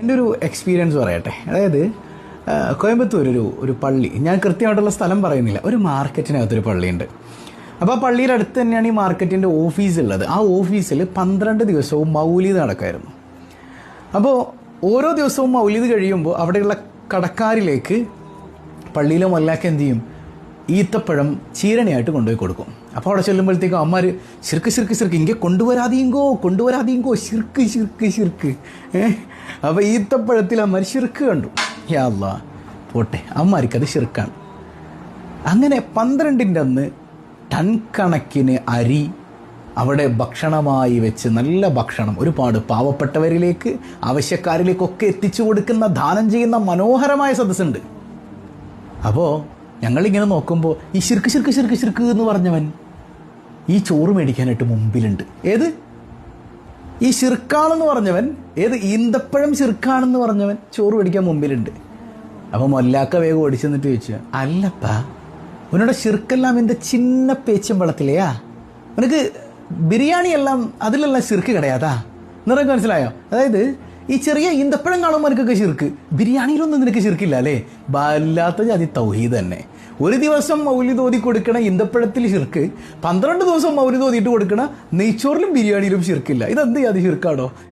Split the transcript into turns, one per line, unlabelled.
എൻ്റെ ഒരു എക്സ്പീരിയൻസ് പറയട്ടെ. അതായത് കോയമ്പത്തൂർ ഒരു പള്ളി, ഞാൻ കൃത്യമായിട്ടുള്ള സ്ഥലം പറയുന്നില്ല, ഒരു മാർക്കറ്റിനകത്തൊരു പള്ളിയുണ്ട്. അപ്പോൾ ആ പള്ളിയുടെ അടുത്ത് തന്നെയാണ് ഈ മാർക്കറ്റിൻ്റെ ഓഫീസ് ഉള്ളത്. ആ ഓഫീസിൽ 12 ദിവസവും മൗലിദ് നടക്കുമായിരുന്നു. അപ്പോൾ ഓരോ ദിവസവും മൗലിദ് കഴിയുമ്പോൾ അവിടെയുള്ള കടക്കാരിലേക്ക് പള്ളിയിലെ മൊല്ലാക്ക എന്ത് ചെയ്യും, ഈത്തപ്പഴം ചീരണിയായിട്ട് കൊണ്ടുപോയി കൊടുക്കും. അപ്പോൾ അവിടെ ചെല്ലുമ്പോഴത്തേക്കും അമ്മമാർ ശിർക്ക് ഇങ്ങനെ കൊണ്ടുവരാതീങ്കോ ശിർക്ക്. അപ്പോൾ ഈത്തപ്പഴത്തിൽ അമ്മമാർ ശിർക്ക് കണ്ടു. യാ അല്ലാ, പോട്ടെ, അമ്മമാർക്കത് ശിർക്കാണ്. അങ്ങനെ 12ൻ്റെ അന്ന് ടൺ കണക്കിന് അരി അവിടെ ഭക്ഷണമായി വെച്ച്, നല്ല ഭക്ഷണം ഒരുപാട് പാവപ്പെട്ടവരിലേക്ക്, ആവശ്യക്കാരിലേക്കൊക്കെ എത്തിച്ചു കൊടുക്കുന്ന, ദാനം ചെയ്യുന്ന മനോഹരമായ സദസ്സുണ്ട്. അപ്പോൾ ഞങ്ങളിങ്ങനെ നോക്കുമ്പോൾ ഈ ശിർക്ക് എന്ന് പറഞ്ഞവൻ ഈ ചോറ് മേടിക്കാനായിട്ട് മുമ്പിലുണ്ട്. ഏത് ഈ ശിർക്കാണെന്ന് പറഞ്ഞവൻ, ഏത് ഈന്തപ്പഴം ശിർക്കാണെന്ന് പറഞ്ഞവൻ ചോറ് മേടിക്കാൻ മുമ്പിലുണ്ട്. അപ്പോൾ മൊല്ലാക്ക വേഗം ഓടിച്ചെന്നിട്ട് ചോദിച്ചു, അല്ലപ്പാ ഉന്നോட ശിർക്കെല്ലാം എൻ്റെ ചിന്ന പേച്ചും വെള്ളത്തിലെയാ, ഉനക്ക് ബിരിയാണി എല്ലാം അതിലെല്ലാം ശിർക്ക് കിടയാതാ എന്നൊക്കെ മനസ്സിലായോ? അതായത് ഈ ചെറിയ ഈന്തപ്പഴം കാണുമ്പോൾ എനിക്കൊക്കെ ശിർക്ക്, ബിരിയാണിയിലൊന്നും നിനക്ക് ശിർക്കില്ല അല്ലേ? വല്ലാത്ത ജാതി തൗഹീദ് തന്നെ. ഒരു ദിവസം മൗലിദ് ഓതി കൊടുക്കണ ഈന്തപ്പഴത്തിൽ ശിർക്ക്, 12 ദിവസം മൗലിദ് ഓതിയിട്ട് കൊടുക്കണ നെയ്ച്ചോറിലും ബിരിയാണിയിലും ശിർക്കില്ല. ഇതെന്ത് ജാതി ശിർക്കാണോ?